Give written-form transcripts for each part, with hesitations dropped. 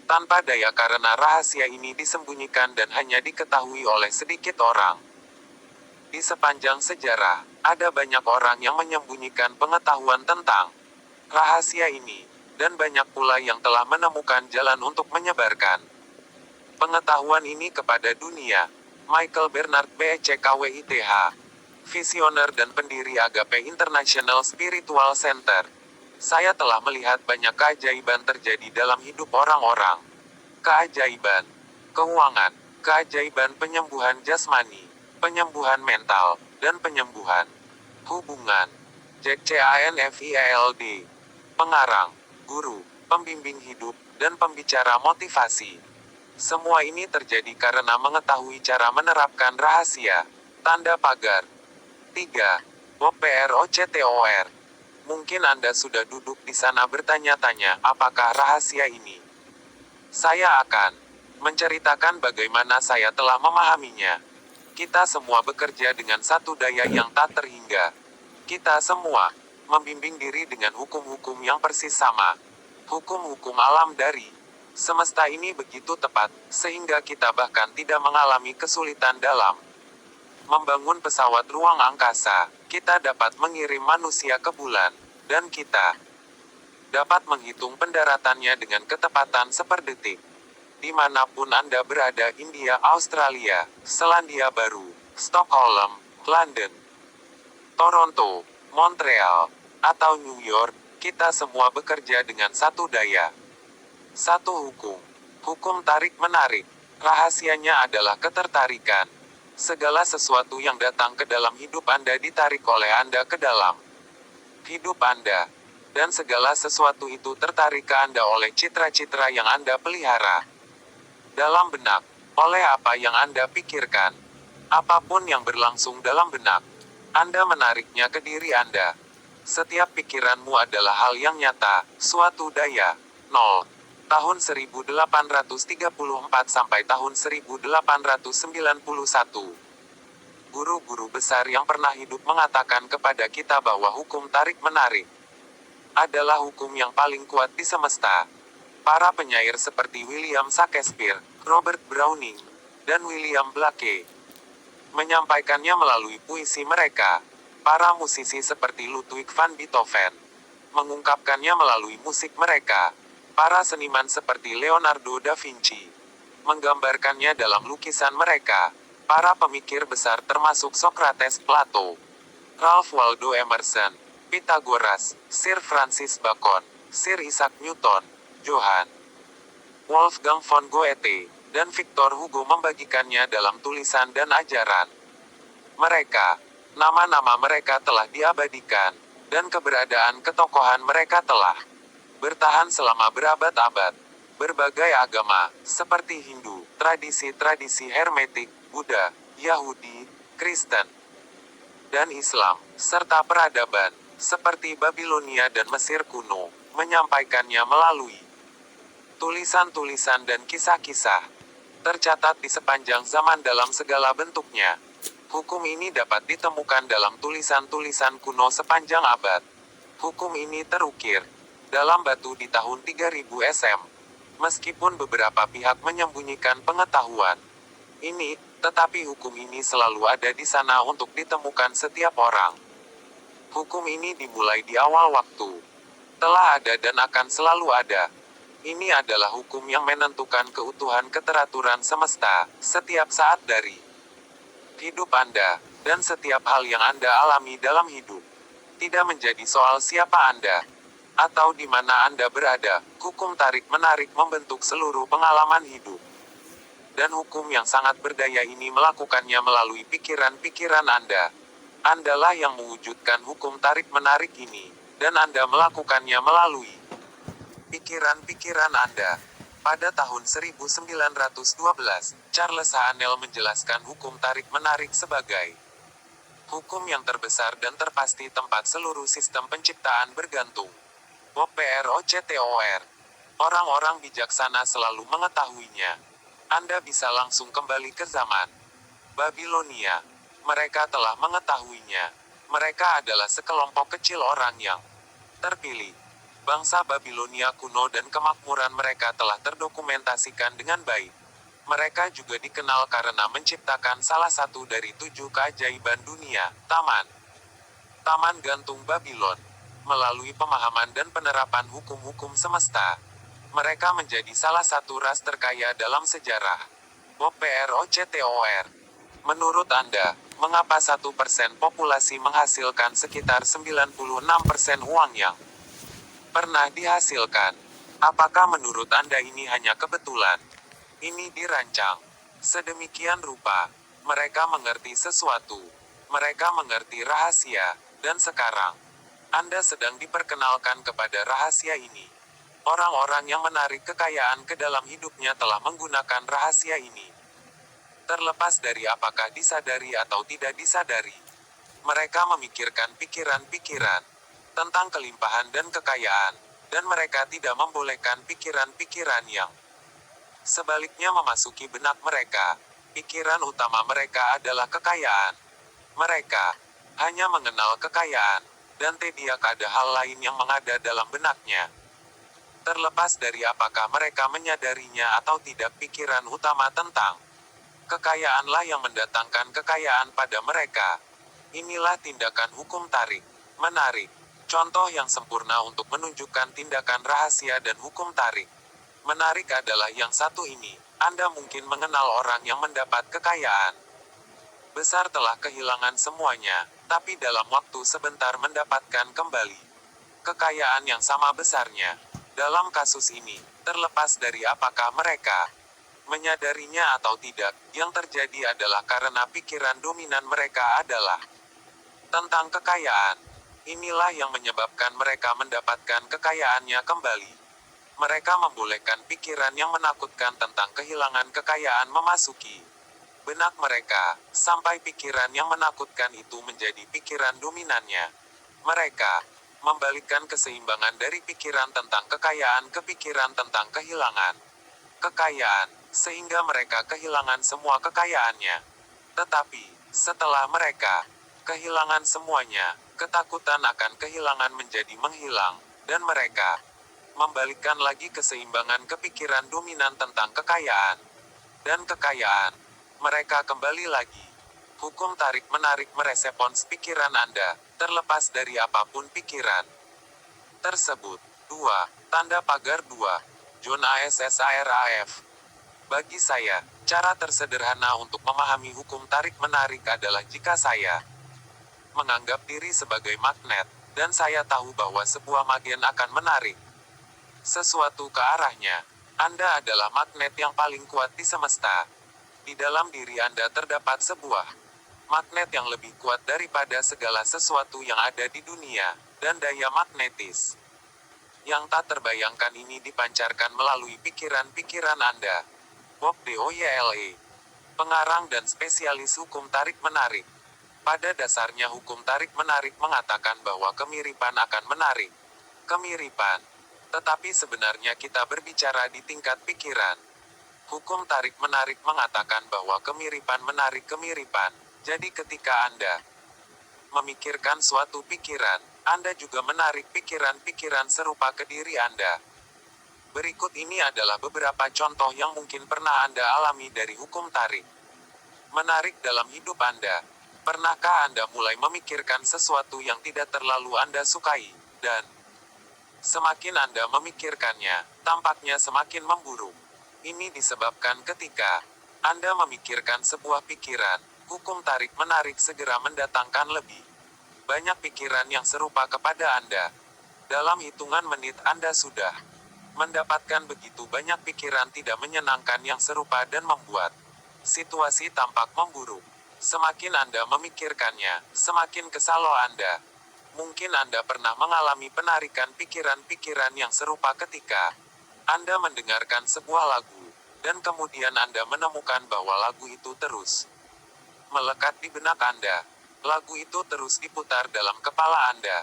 Tanpa daya karena rahasia ini disembunyikan dan hanya diketahui oleh sedikit orang. Di sepanjang sejarah, ada banyak orang yang menyembunyikan pengetahuan tentang rahasia ini, dan banyak pula yang telah menemukan jalan untuk menyebarkan pengetahuan ini kepada dunia. Michael Bernard BCKWITH, visioner dan pendiri Agape International Spiritual Center. Saya telah melihat banyak keajaiban terjadi dalam hidup orang-orang. Keajaiban keuangan, keajaiban penyembuhan jasmani, penyembuhan mental, dan penyembuhan hubungan. Jack Canfield, pengarang, guru, pembimbing hidup, dan pembicara motivasi. Semua ini terjadi karena mengetahui cara menerapkan rahasia. Tanda pagar 3. Bob PROCTOR. Mungkin Anda sudah duduk di sana bertanya-tanya, apakah rahasia ini? Saya akan menceritakan bagaimana saya telah memahaminya. Kita semua bekerja dengan satu daya yang tak terhingga. Kita semua membimbing diri dengan hukum-hukum yang persis sama. Hukum-hukum alam dari semesta ini begitu tepat, sehingga kita bahkan tidak mengalami kesulitan dalam membangun pesawat ruang angkasa. Kita dapat mengirim manusia ke bulan, dan kita dapat menghitung pendaratannya dengan ketepatan seperdetik. Dimanapun Anda berada, India, Australia, Selandia Baru, Stockholm, London, Toronto, Montreal, atau New York, kita semua bekerja dengan satu daya. Satu hukum. Hukum tarik-menarik. Rahasianya adalah ketertarikan. Segala sesuatu yang datang ke dalam hidup Anda ditarik oleh Anda ke dalam hidup Anda. Dan segala sesuatu itu tertarik ke Anda oleh citra-citra yang Anda pelihara dalam benak, oleh apa yang Anda pikirkan. Apapun yang berlangsung dalam benak, Anda menariknya ke diri Anda. Setiap pikiranmu adalah hal yang nyata, suatu daya. 0. Tahun 1834 sampai tahun 1891. Guru-guru besar yang pernah hidup mengatakan kepada kita bahwa hukum tarik-menarik adalah hukum yang paling kuat di semesta. Para penyair seperti William Shakespeare, Robert Browning, dan William Blake menyampaikannya melalui puisi mereka. Para musisi seperti Ludwig van Beethoven mengungkapkannya melalui musik mereka. Para seniman seperti Leonardo da Vinci menggambarkannya dalam lukisan mereka. Para pemikir besar termasuk Socrates, Plato, Ralph Waldo Emerson, Pythagoras, Sir Francis Bacon, Sir Isaac Newton, Johann Wolfgang von Goethe, dan Victor Hugo membagikannya dalam tulisan dan ajaran mereka. Nama-nama mereka telah diabadikan, dan keberadaan ketokohan mereka telah bertahan selama berabad-abad. Berbagai agama, seperti Hindu, tradisi-tradisi Hermetik, Buddha, Yahudi, Kristen, dan Islam, serta peradaban, seperti Babilonia dan Mesir kuno, menyampaikannya melalui tulisan-tulisan dan kisah-kisah, tercatat di sepanjang zaman dalam segala bentuknya. Hukum ini dapat ditemukan dalam tulisan-tulisan kuno sepanjang abad. Hukum ini terukir dalam batu di tahun 3000 SM. Meskipun beberapa pihak menyembunyikan pengetahuan ini, tetapi hukum ini selalu ada di sana untuk ditemukan setiap orang. Hukum ini dimulai di awal waktu, telah ada dan akan selalu ada. Ini adalah hukum yang menentukan keutuhan keteraturan semesta, setiap saat dari hidup Anda, dan setiap hal yang Anda alami dalam hidup. Tidak menjadi soal siapa Anda, atau di mana Anda berada, hukum tarik-menarik membentuk seluruh pengalaman hidup. Dan hukum yang sangat berdaya ini melakukannya melalui pikiran-pikiran Anda. Andalah yang mewujudkan hukum tarik-menarik ini, dan Anda melakukannya melalui pikiran-pikiran Anda. Pada tahun 1912, Charles Haanel menjelaskan hukum tarik-menarik sebagai hukum yang terbesar dan terpasti tempat seluruh sistem penciptaan bergantung. Bob PROCTOR. Orang-orang bijaksana selalu mengetahuinya. Anda bisa langsung kembali ke zaman Babilonia. Mereka telah mengetahuinya. Mereka adalah sekelompok kecil orang yang terpilih. Bangsa Babilonia kuno dan kemakmuran mereka telah terdokumentasikan dengan baik. Mereka juga dikenal karena menciptakan salah satu dari 7 keajaiban dunia, Taman Gantung Babylon. Melalui pemahaman dan penerapan hukum-hukum semesta, mereka menjadi salah satu ras terkaya dalam sejarah. Bob Proctor. Menurut Anda, mengapa 1% populasi menghasilkan sekitar 96% uang yang pernah dihasilkan? Apakah menurut Anda ini hanya kebetulan? Ini dirancang sedemikian rupa. Mereka mengerti sesuatu. Mereka mengerti rahasia. Dan sekarang, Anda sedang diperkenalkan kepada rahasia ini. Orang-orang yang menarik kekayaan ke dalam hidupnya telah menggunakan rahasia ini. Terlepas dari apakah disadari atau tidak disadari, mereka memikirkan pikiran-pikiran tentang kelimpahan dan kekayaan, dan mereka tidak membolehkan pikiran-pikiran yang sebaliknya memasuki benak mereka. Pikiran utama mereka adalah kekayaan. Mereka hanya mengenal kekayaan, dan tidak ada hal lain yang mengada dalam benaknya. Terlepas dari apakah mereka menyadarinya atau tidak, pikiran utama tentang kekayaanlah yang mendatangkan kekayaan pada mereka. Inilah tindakan hukum tarik menarik. Contoh yang sempurna untuk menunjukkan tindakan rahasia dan hukum tarik menarik adalah yang satu ini. Anda mungkin mengenal orang yang mendapat kekayaan besar telah kehilangan semuanya, tapi dalam waktu sebentar mendapatkan kembali kekayaan yang sama besarnya. Dalam kasus ini, terlepas dari apakah mereka menyadarinya atau tidak, yang terjadi adalah karena pikiran dominan mereka adalah tentang kekayaan. Inilah yang menyebabkan mereka mendapatkan kekayaannya kembali. Mereka membolehkan pikiran yang menakutkan tentang kehilangan kekayaan memasuki benak mereka, sampai pikiran yang menakutkan itu menjadi pikiran dominannya. Mereka membalikkan keseimbangan dari pikiran tentang kekayaan ke pikiran tentang kehilangan kekayaan, sehingga mereka kehilangan semua kekayaannya. Tetapi, setelah mereka kehilangan semuanya, ketakutan akan kehilangan menjadi menghilang, dan mereka membalikkan lagi keseimbangan ke pikiran dominan tentang kekayaan dan kekayaan. Mereka kembali lagi. Hukum tarik-menarik merespons pikiran Anda, terlepas dari apapun pikiran tersebut. 2. Tanda pagar 2. John Assraf. Bagi saya, cara tersederhana untuk memahami hukum tarik-menarik adalah jika saya menganggap diri sebagai magnet, dan saya tahu bahwa sebuah magen akan menarik sesuatu ke arahnya. Anda adalah magnet yang paling kuat di semesta. Di dalam diri Anda terdapat sebuah magnet yang lebih kuat daripada segala sesuatu yang ada di dunia, dan daya magnetis yang tak terbayangkan ini dipancarkan melalui pikiran-pikiran Anda. Bob Doyle, pengarang dan spesialis hukum tarik-menarik. Pada dasarnya hukum tarik-menarik mengatakan bahwa kemiripan akan menarik kemiripan. Tetapi sebenarnya kita berbicara di tingkat pikiran. Hukum tarik-menarik mengatakan bahwa kemiripan menarik kemiripan. Jadi ketika Anda memikirkan suatu pikiran, Anda juga menarik pikiran-pikiran serupa ke diri Anda. Berikut ini adalah beberapa contoh yang mungkin pernah Anda alami dari hukum tarik menarik dalam hidup Anda. Pernahkah Anda mulai memikirkan sesuatu yang tidak terlalu Anda sukai, dan semakin Anda memikirkannya, tampaknya semakin memburuk? Ini disebabkan ketika Anda memikirkan sebuah pikiran, hukum tarik-menarik segera mendatangkan lebih banyak pikiran yang serupa kepada Anda. Dalam hitungan menit Anda sudah mendapatkan begitu banyak pikiran tidak menyenangkan yang serupa dan membuat situasi tampak memburuk. Semakin Anda memikirkannya, semakin kesal Anda. Mungkin Anda pernah mengalami penarikan pikiran-pikiran yang serupa ketika Anda mendengarkan sebuah lagu, dan kemudian Anda menemukan bahwa lagu itu terus melekat di benak Anda. Lagu itu terus diputar dalam kepala Anda.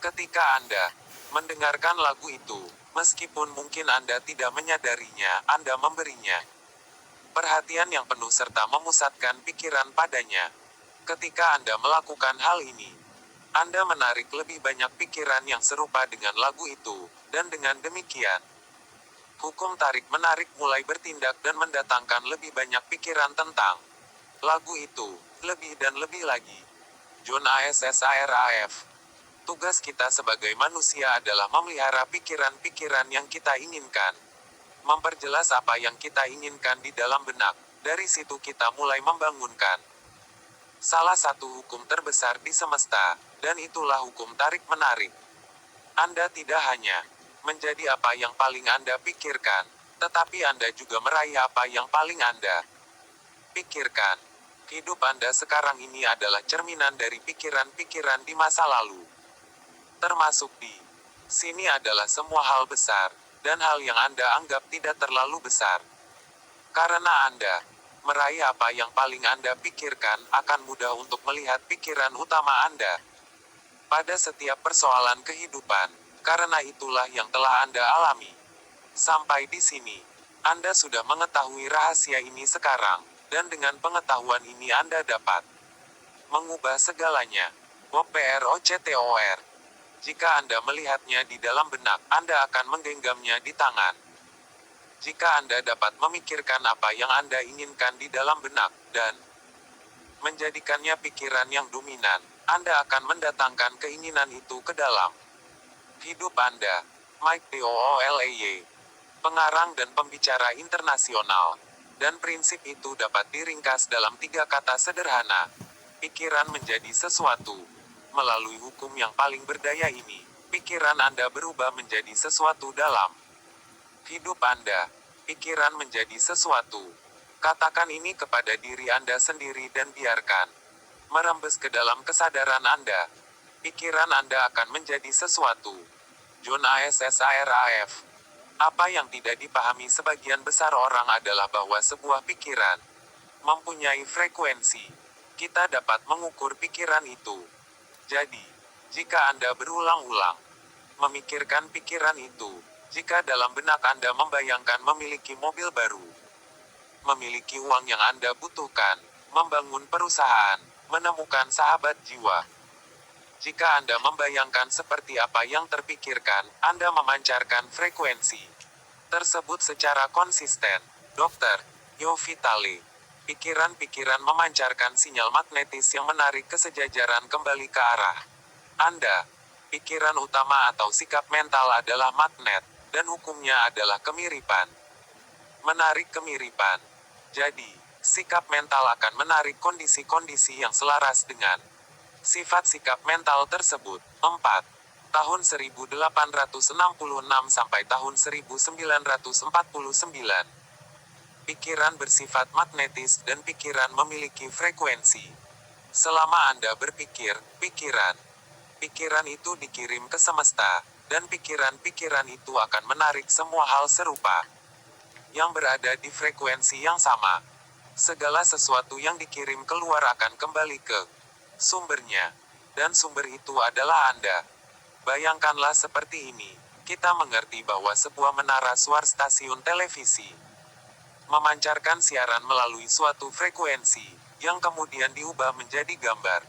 Ketika Anda mendengarkan lagu itu, meskipun mungkin Anda tidak menyadarinya, Anda memberinya perhatian yang penuh serta memusatkan pikiran padanya. Ketika Anda melakukan hal ini, Anda menarik lebih banyak pikiran yang serupa dengan lagu itu, dan dengan demikian, hukum tarik-menarik mulai bertindak dan mendatangkan lebih banyak pikiran tentang lagu itu, lebih dan lebih lagi. John ASSIRAF. Tugas kita sebagai manusia adalah memelihara pikiran-pikiran yang kita inginkan. Memperjelas apa yang kita inginkan di dalam benak. Dari situ kita mulai membangunkan salah satu hukum terbesar di semesta, dan itulah hukum tarik-menarik. Anda tidak hanya menjadi apa yang paling Anda pikirkan, tetapi Anda juga meraih apa yang paling Anda pikirkan. Hidup Anda sekarang ini adalah cerminan dari pikiran-pikiran di masa lalu. Termasuk di sini adalah semua hal besar, dan hal yang Anda anggap tidak terlalu besar. Karena Anda meraih apa yang paling Anda pikirkan, akan mudah untuk melihat pikiran utama Anda pada setiap persoalan kehidupan. Karena itulah yang telah Anda alami. Sampai di sini, Anda sudah mengetahui rahasia ini sekarang, dan dengan pengetahuan ini Anda dapat mengubah segalanya. OPROCTOR. Jika Anda melihatnya di dalam benak, Anda akan menggenggamnya di tangan. Jika Anda dapat memikirkan apa yang Anda inginkan di dalam benak, dan menjadikannya pikiran yang dominan, Anda akan mendatangkan keinginan itu ke dalam hidup Anda. Mike Dooley, pengarang dan pembicara internasional. Dan prinsip itu dapat diringkas dalam 3 kata sederhana. Pikiran menjadi sesuatu. Melalui hukum yang paling berdaya ini, pikiran Anda berubah menjadi sesuatu dalam hidup Anda. Pikiran menjadi sesuatu. Katakan ini kepada diri Anda sendiri dan biarkan merembes ke dalam kesadaran Anda. Pikiran Anda akan menjadi sesuatu. John ASSIRAF. Apa yang tidak dipahami sebagian besar orang adalah bahwa sebuah pikiran mempunyai frekuensi. Kita dapat mengukur pikiran itu. Jadi, jika Anda berulang-ulang memikirkan pikiran itu, jika dalam benak Anda membayangkan memiliki mobil baru, memiliki uang yang Anda butuhkan, membangun perusahaan, menemukan sahabat jiwa. Jika Anda membayangkan seperti apa yang terpikirkan, Anda memancarkan frekuensi tersebut secara konsisten. Dr. Yo Vitale. Pikiran-pikiran memancarkan sinyal magnetis yang menarik kesejajaran kembali ke arah Anda. Pikiran utama atau sikap mental adalah magnet, dan hukumnya adalah kemiripan. Menarik kemiripan. Jadi, sikap mental akan menarik kondisi-kondisi yang selaras dengan sifat sikap mental tersebut. 4. Tahun 1866 sampai tahun 1949. Pikiran bersifat magnetis dan pikiran memiliki frekuensi. Selama Anda berpikir, pikiran itu dikirim ke semesta, dan pikiran-pikiran itu akan menarik semua hal serupa yang berada di frekuensi yang sama. Segala sesuatu yang dikirim keluar akan kembali ke sumbernya, dan sumber itu adalah Anda. Bayangkanlah seperti ini. Kita mengerti bahwa sebuah menara suara stasiun televisi memancarkan siaran melalui suatu frekuensi, yang kemudian diubah menjadi gambar.